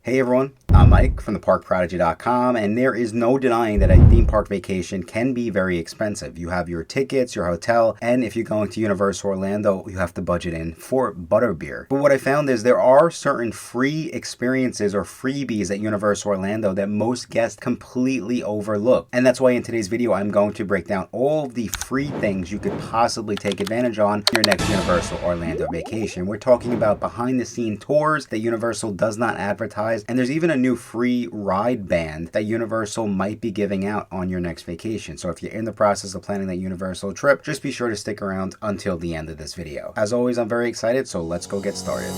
Hey everyone, I'm Mike from theparkprodigy.com, and there is no denying that a theme park vacation can be very expensive. You have your tickets, your hotel, and if you're going to Universal Orlando, you have to budget in for butterbeer. But what I found is there are certain free experiences or freebies at Universal Orlando that most guests completely overlook. And that's why in today's video, I'm going to break down all of the free things you could possibly take advantage on your next Universal Orlando vacation. We're talking about behind the scene tours that Universal does not advertise. And there's even a new free ride band that Universal might be giving out on your next vacation. So if you're in the process of planning that Universal trip, just be sure to stick around until the end of this video. As always, I'm very excited, so let's go get started.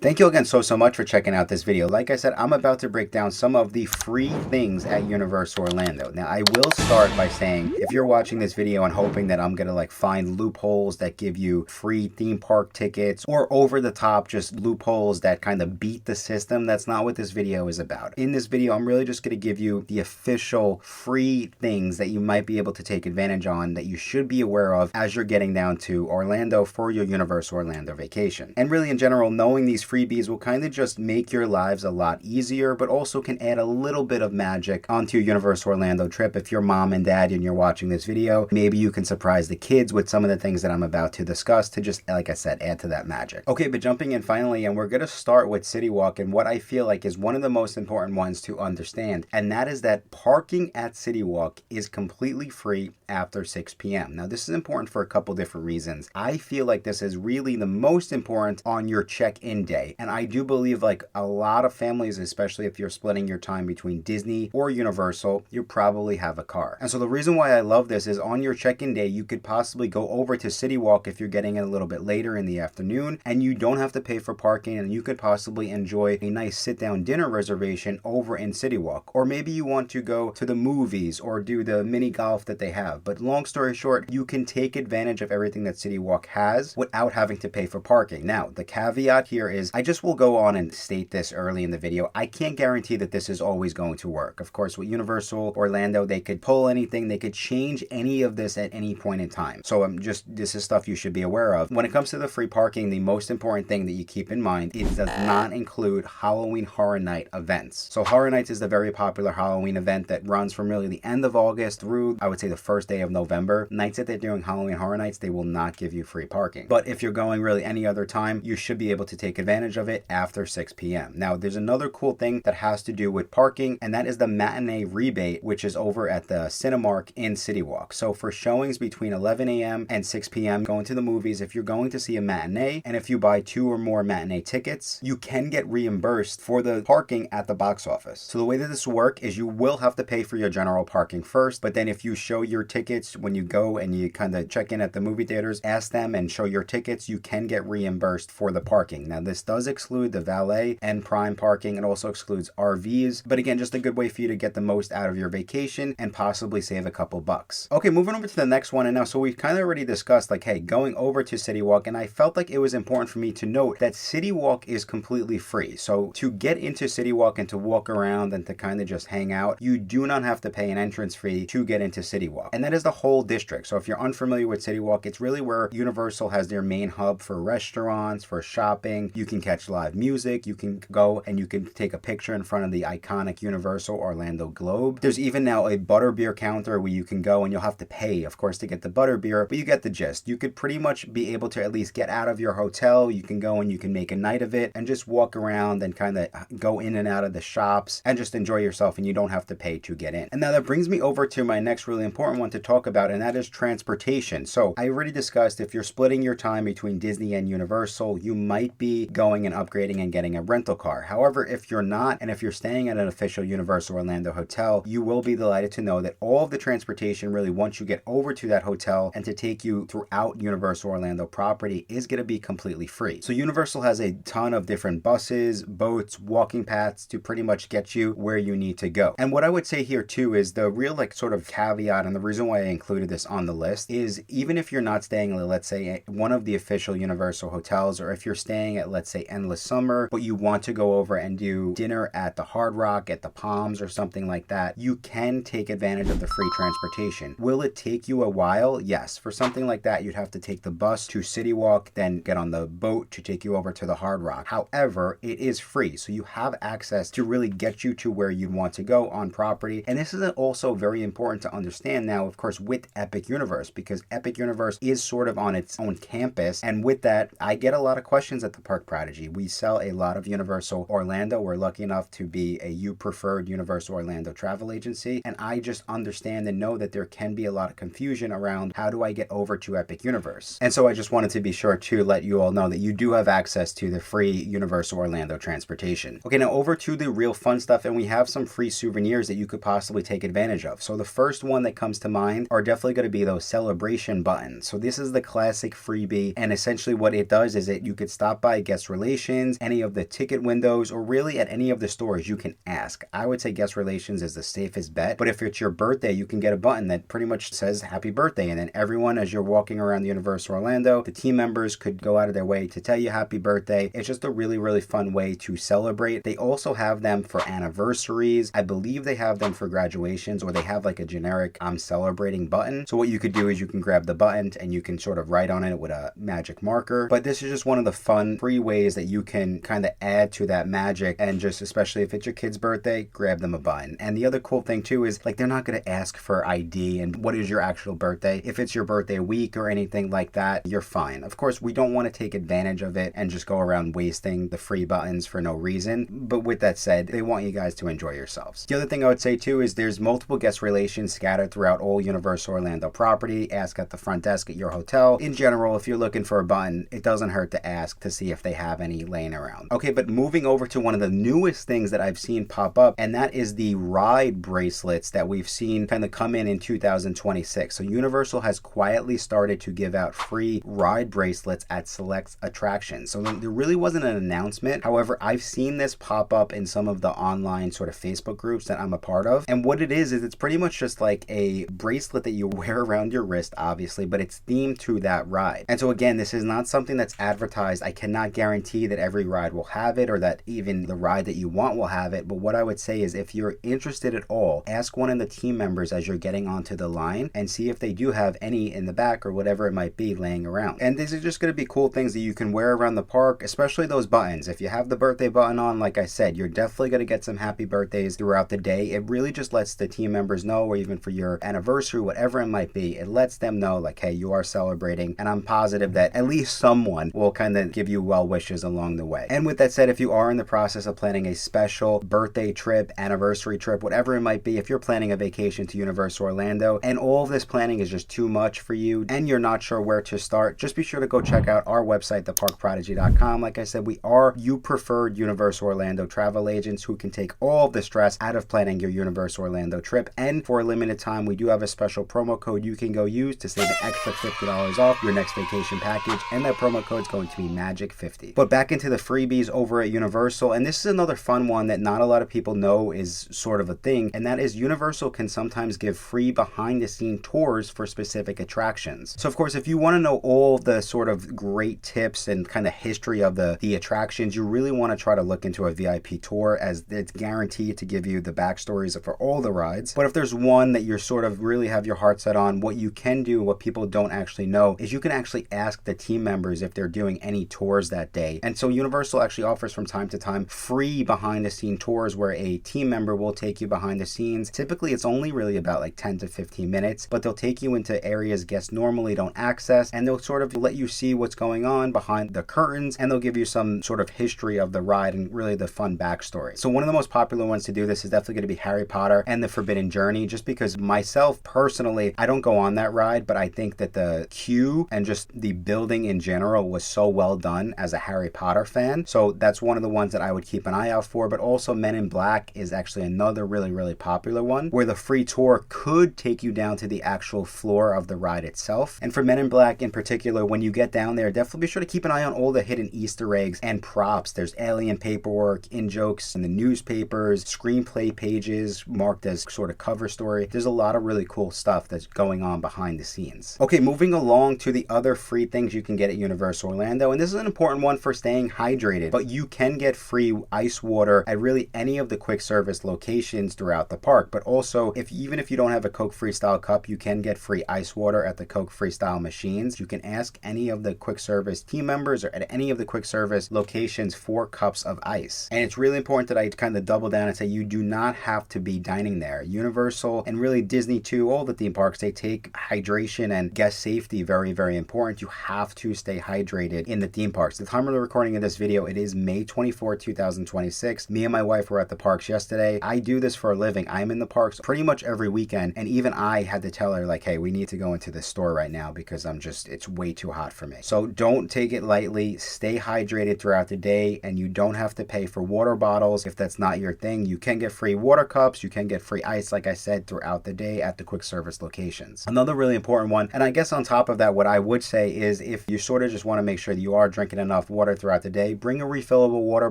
Thank you again so much for checking out this video. Like I said, I'm about to break down some of the free things at Universal Orlando. Now, I will start by saying, if you're watching this video and hoping that I'm gonna find loopholes that give you free theme park tickets or over the top just loopholes that kind of beat the system, that's not what this video is about. In this video, I'm really just gonna give you the official free things that you might be able to take advantage on that you should be aware of as you're getting down to Orlando for your Universal Orlando vacation. And really in general, knowing these freebies will kind of just make your lives a lot easier, but also can add a little bit of magic onto your Universal Orlando trip. If you're mom and dad and you're watching this video, maybe you can surprise the kids with some of the things that I'm about to discuss to just, like I said, add to that magic. Okay, but jumping in finally, and we're going to start with CityWalk and what I feel like is one of the most important ones to understand, and that is that parking at CityWalk is completely free after 6 p.m. Now, this is important for a couple different reasons. I feel like this is really the most important on your check-in day. And I do believe a lot of families, especially if you're splitting your time between Disney or Universal, you probably have a car. And so the reason why I love this is on your check-in day, you could possibly go over to CityWalk if you're getting it a little bit later in the afternoon, and you don't have to pay for parking, and you could possibly enjoy a nice sit-down dinner reservation over in CityWalk. Or maybe you want to go to the movies or do the mini golf that they have. But long story short, you can take advantage of everything that CityWalk has without having to pay for parking. Now, the caveat here is I just will go on and state this early in the video. I can't guarantee that this is always going to work. Of course, with Universal Orlando, they could pull anything, they could change any of this at any point in time. So this is stuff you should be aware of. When it comes to the free parking, the most important thing that you keep in mind, it does not include Halloween Horror Night events. So Horror Nights is the very popular Halloween event that runs from really the end of August through, I would say, the first day of November. Nights that they're doing Halloween Horror Nights, they will not give you free parking. But if you're going really any other time, you should be able to take advantage of it after 6 p.m. Now, there's another cool thing that has to do with parking, and that is the matinee rebate, which is over at the Cinemark in CityWalk. So for showings between 11 a.m. and 6 p.m. going to the movies, if you're going to see a matinee, and if you buy 2 or more matinee tickets, you can get reimbursed for the parking at the box office. So the way that this works is you will have to pay for your general parking first, but then if you show your tickets when you go and you kind of check in at the movie theaters, ask them and show your tickets, you can get reimbursed for the parking. Now, this does exclude the valet and prime parking. It also excludes RVs, but again, just a good way for you to get the most out of your vacation and possibly save a couple bucks. Okay, moving over to the next one. And now, so we've kind of already discussed hey, going over to CityWalk, and I felt like it was important for me to note that CityWalk is completely free. So to get into CityWalk and to walk around and to kind of just hang out, you do not have to pay an entrance fee to get into CityWalk. And that is the whole district. So if you're unfamiliar with CityWalk, it's really where Universal has their main hub for restaurants, for shopping. You can catch live music, you can go and you can take a picture in front of the iconic Universal Orlando Globe. There's even now a butterbeer counter where you can go and you'll have to pay, of course, to get the butterbeer, but you get the gist. You could pretty much be able to at least get out of your hotel. You can go and you can make a night of it and just walk around and kind of go in and out of the shops and just enjoy yourself, and you don't have to pay to get in. And now that brings me over to my next really important one to talk about, and that is transportation. So I already discussed if you're splitting your time between Disney and Universal, you might be going and upgrading and getting a rental car. However, if you're not, and if you're staying at an official Universal Orlando hotel, you will be delighted to know that all of the transportation really once you get over to that hotel and to take you throughout Universal Orlando property is going to be completely free. So Universal has a ton of different buses, boats, walking paths to pretty much get you where you need to go. And what I would say here too is the real sort of caveat, and the reason why I included this on the list is even if you're not staying, let's say, at one of the official Universal hotels, or if you're staying at, let's say, say endless summer, but you want to go over and do dinner at the Hard Rock, at the Palms or something like that, you can take advantage of the free transportation. Will it take you a while? Yes. For something like that, you'd have to take the bus to CityWalk, then get on the boat to take you over to the Hard Rock. However, it is free, so you have access to really get you to where you'd want to go on property. And this is also very important to understand now, of course, with Epic Universe, because Epic Universe is sort of on its own campus. And with that, I get a lot of questions at the Park Prodigy. We sell a lot of Universal Orlando. We're lucky enough to be a You Preferred Universal Orlando travel agency. And I just understand and know that there can be a lot of confusion around how do I get over to Epic Universe. And so I just wanted to be sure to let you all know that you do have access to the free Universal Orlando transportation. Okay, now over to the real fun stuff, and we have some free souvenirs that you could possibly take advantage of. So the first one that comes to mind are definitely going to be those celebration buttons. So this is the classic freebie, and essentially what it does is that you could stop by guest relations, any of the ticket windows, or really at any of the stores you can ask. I would say guest relations is the safest bet, but if it's your birthday, you can get a button that pretty much says happy birthday, and then everyone, as you're walking around Universal Orlando, the team members could go out of their way to tell you happy birthday. It's just a really, really fun way to celebrate. They also have them for anniversaries. I believe they have them for graduations, or they have like a generic I'm celebrating button. So what you could do is you can grab the button and you can sort of write on it with a magic marker. But this is just one of the fun free ways that you can kind of add to that magic, and just especially if it's your kid's birthday, grab them a button. And the other cool thing too is like they're not going to ask for ID and what is your actual birthday. If it's your birthday week or anything like that, you're fine. Of course, we don't want to take advantage of it and just go around wasting the free buttons for no reason. But with that said, they want you guys to enjoy yourselves. The other thing I would say too is there's multiple guest relations scattered throughout all Universal Orlando property. Ask at the front desk at your hotel. In general, if you're looking for a button, it doesn't hurt to ask to see if they have any laying around. Okay, but moving over to one of the newest things that I've seen pop up, and that is the ride bracelets that we've seen kind of come in 2026. So Universal has quietly started to give out free ride bracelets at select attractions. So there really wasn't an announcement. However, I've seen this pop up in some of the online sort of Facebook groups that I'm a part of. And what it is it's pretty much just like a bracelet that you wear around your wrist, obviously, but it's themed to that ride. And so again, this is not something that's advertised. I cannot guarantee that every ride will have it, or that even the ride that you want will have it. But what I would say is if you're interested at all, ask one of the team members as you're getting onto the line and see if they do have any in the back or whatever it might be laying around. And these are just going to be cool things that you can wear around the park, especially those buttons. If you have the birthday button on, like I said, you're definitely going to get some happy birthdays throughout the day. It really just lets the team members know, or even for your anniversary, whatever it might be, it lets them know like, hey, you are celebrating. And I'm positive that at least someone will kind of give you well wishes along the way. And with that said, if you are in the process of planning a special birthday trip, anniversary trip, whatever it might be, if you're planning a vacation to Universal Orlando and all of this planning is just too much for you and you're not sure where to start, just be sure to go check out our website, theparkprodigy.com. Like I said, we are You Preferred Universal Orlando travel agents who can take all of the stress out of planning your Universal Orlando trip. And for a limited time, we do have a special promo code you can go use to save an extra $50 off your next vacation package, and that promo code is going to be MAGIC50. But back into the freebies over at Universal, and this is another fun one that not a lot of people know is sort of a thing, and that is Universal can sometimes give free behind-the-scene tours for specific attractions. So of course, if you want to know all the sort of great tips and kind of history of the attractions, you really want to try to look into a VIP tour, as it's guaranteed to give you the backstories for all the rides. But if there's one that you're sort of really have your heart set on, what you can do, what people don't actually know, is you can actually ask the team members if they're doing any tours that day. And so Universal actually offers from time to time free behind the scene tours where a team member will take you behind the scenes. Typically it's only really about like 10 to 15 minutes, but they'll take you into areas guests normally don't access, and they'll sort of let you see what's going on behind the curtains, and they'll give you some sort of history of the ride and really the fun backstory. So one of the most popular ones to do this is definitely going to be Harry Potter and the Forbidden Journey, just because myself personally, I don't go on that ride, but I think that the queue and just the building in general was so well done as a Harry Potter fan. So that's one of the ones that I would keep an eye out for. But also Men in Black is actually another really, really popular one where the free tour could take you down to the actual floor of the ride itself. And for Men in Black in particular, when you get down there, definitely be sure to keep an eye on all the hidden Easter eggs and props. There's alien paperwork, in-jokes in the newspapers, screenplay pages marked as sort of cover story. There's a lot of really cool stuff that's going on behind the scenes. Okay, moving along to the other free things you can get at Universal Orlando, and this is an important one for staying hydrated. But you can get free ice water at really any of the quick service locations throughout the park. But also, even if you don't have a Coke Freestyle cup, you can get free ice water at the Coke Freestyle machines. You can ask any of the quick service team members or at any of the quick service locations for cups of ice. And it's really important that I kind of double down and say you do not have to be dining there. Universal and really Disney too, all the theme parks, they take hydration and guest safety very, very important. You have to stay hydrated in the theme parks. The time of the recording of this video, it is May 24, 2026. Me and my wife were at the parks yesterday. I do this for a living. I'm in the parks pretty much every weekend, and even I had to tell her, like, hey, we need to go into this store right now because it's way too hot for me. So don't take it lightly. Stay hydrated throughout the day, and you don't have to pay for water bottles if that's not your thing. You can get free water cups. You can get free ice, like I said, throughout the day at the quick service locations. Another really important one, and I guess on top of that, what I would say is if you sort of just want to make sure that you are drinking enough water throughout the day, bring a refillable water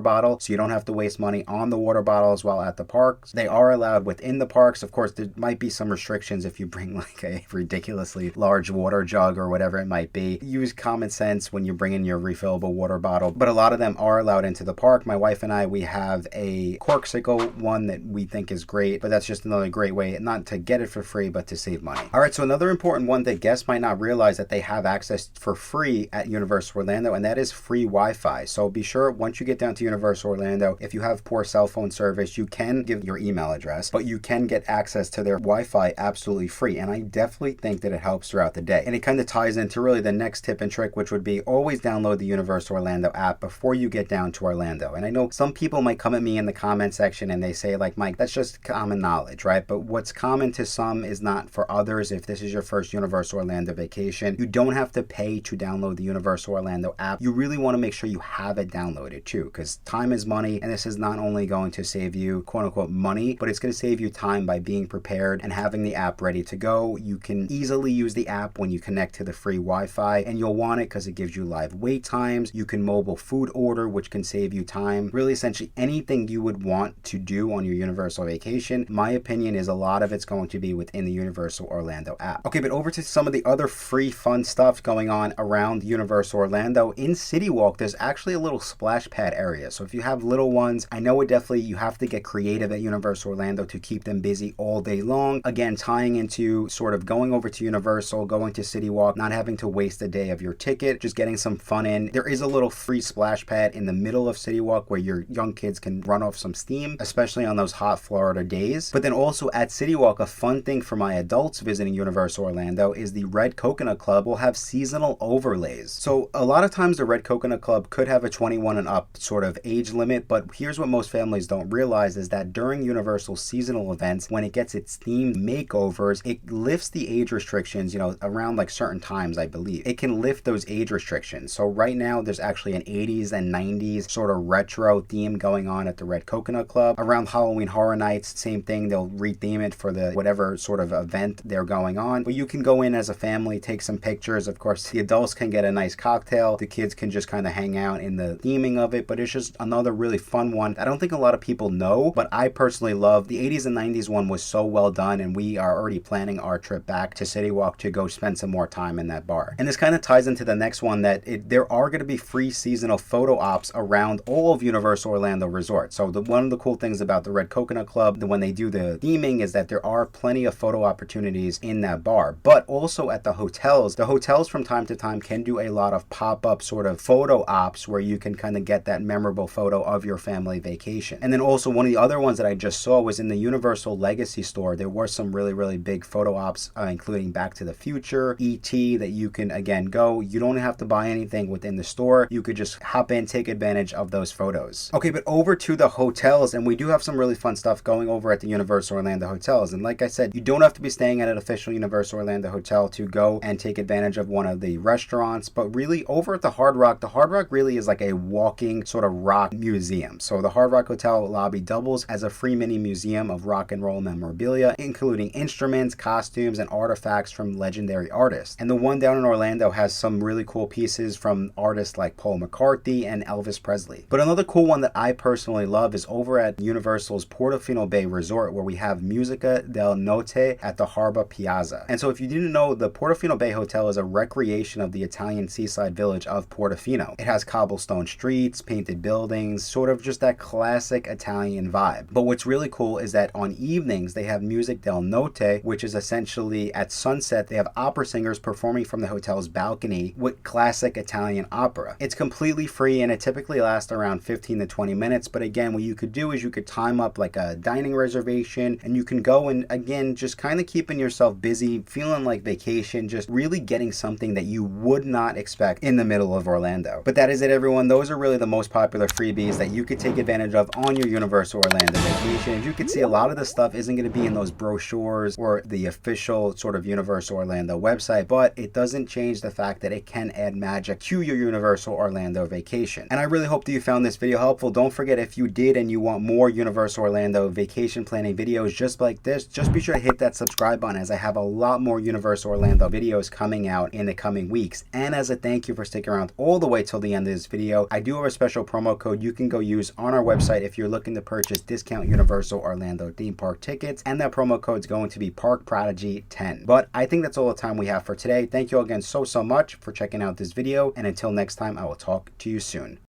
bottle so you don't have to waste money on the water bottles while at the parks. They are allowed within the parks. Of course, there might be some restrictions if you bring like a ridiculously large water jug or whatever it might be. Use common sense when you bring in your refillable water bottle, but a lot of them are allowed into the park. My wife and I, we have a Corksicle one that we think is great, but that's just another great way not to get it for free, but to save money. All right, so another important one that guests might not realize that they have access for free at Universal Orlando, and that is free Wi-Fi. So be sure once you get down to Universal Orlando, if you have poor cell phone service, you can give your email address, but you can get access to their Wi-Fi absolutely free. And I definitely think that it helps throughout the day. And it kind of ties into really the next tip and trick, which would be always download the Universal Orlando app before you get down to Orlando. And I know some people might come at me in the comment section and they say, like, Mike, that's just common knowledge, right? But what's common to some is not for others. If this is your first Universal Orlando vacation, you don't have to pay to download the Universal Orlando app. You really want to make sure you have it downloaded too, because time is money, and this is not only going to save you quote unquote money, but it's going to save you time by being prepared and having the app ready to go. You can easily use the app when you connect to the free Wi-Fi, and you'll want it because it gives you live wait times. You can mobile food order, which can save you time. Really, essentially anything you would want to do on your Universal vacation, my opinion is a lot of it's going to be within the Universal Orlando app. Okay, but over to some of the other free fun stuff going on around Universal Orlando. In CityWalk, there's actually a little splash pad area. So if you have little ones, I know it definitely, you have to get creative at Universal Orlando to keep them busy all day long. Again, tying into sort of going over to Universal, going to CityWalk, not having to waste a day of your ticket, just getting some fun in. There is a little free splash pad in the middle of CityWalk where your young kids can run off some steam, especially on those hot Florida days. But then also at CityWalk, a fun thing for my adults visiting Universal Orlando is the Red Coconut Club will have seasonal overlays. So a lot of times the Red Coconut Club could have a 21 and up sort of age limit, but here's what most families don't realize is that during Universal seasonal events, when it gets its themed makeovers, it lifts the age restrictions, around like certain times, I believe. It can lift those age restrictions. So right now there's actually an 80s and 90s sort of retro theme going on at the Red Coconut Club. Around Halloween Horror Nights, same thing, they'll retheme it for the whatever sort of event they're going on. But you can go in as a family, take some pictures. Of course, the adults can get a nice cocktail. The kids can just kind of hang out in the theming of it, but it's just another really fun one. I don't think a lot of people know, but I personally love the 80s and 90s one. Was so well done, and we are already planning our trip back to CityWalk to go spend some more time in that bar. And this kind of ties into the next one that there are going to be free seasonal photo ops around all of Universal Orlando Resort. So one of the cool things about the Red Coconut Club, when they do the theming, is that there are plenty of photo opportunities in that bar. But also at the hotels from time to time can do a lot of pop-up sort of photo ops where you can kind of get that memorable photo of your family vacation. And then also one of the other ones that I just saw was in the Universal Legacy store. There were some really, really big photo ops, including Back to the Future, E.T., that you can, again, go. You don't have to buy anything within the store. You could just hop in, take advantage of those photos. Okay, but over to the hotels, and we do have some really fun stuff going over at the Universal Orlando hotels. And like I said, you don't have to be staying at an official Universal Orlando hotel to go and take advantage of one of the restaurants. But really, over at the Hard Rock really is like a walking sort of rock museum. So the Hard Rock Hotel lobby doubles as a free mini museum of rock and roll memorabilia, including instruments, costumes, and artifacts from legendary artists. And the one down in Orlando has some really cool pieces from artists like Paul McCartney and Elvis Presley. But another cool one that I personally love is over at Universal's Portofino Bay Resort, where we have Musica del Notte at the Harbor Piazza. And so if you didn't know, the Portofino Bay Hotel is a recreation of the Italian seaside village of Portofino. It It has cobblestone streets, painted buildings, sort of just that classic Italian vibe. But what's really cool is that on evenings they have music del notte, which is essentially at sunset they have opera singers performing from the hotel's balcony with classic Italian opera. It's completely free and it typically lasts around 15 to 20 minutes, but again, what you could do is you could time up like a dining reservation and you can go and again just kind of keeping yourself busy, feeling like vacation, just really getting something that you would not expect in the middle of Orlando. But that is it, everyone. Those are really the most popular freebies that you could take advantage of on your Universal Orlando vacation. As you can see, a lot of the stuff isn't going to be in those brochures or the official sort of Universal Orlando website, but it doesn't change the fact that it can add magic to your Universal Orlando vacation. And I really hope that you found this video helpful. Don't forget, if you did and you want more Universal Orlando vacation planning videos just like this, just be sure to hit that subscribe button, as I have a lot more Universal Orlando videos coming out in the coming weeks. And as a thank you for sticking around all the way till the end of this video, I do have a special promo code you can go use on our website if you're looking to purchase discount Universal Orlando theme park tickets, and that promo code is going to be Park Prodigy 10. But I think that's all the time we have for today. Thank you all again so much for checking out this video, and until next time, I will talk to you soon.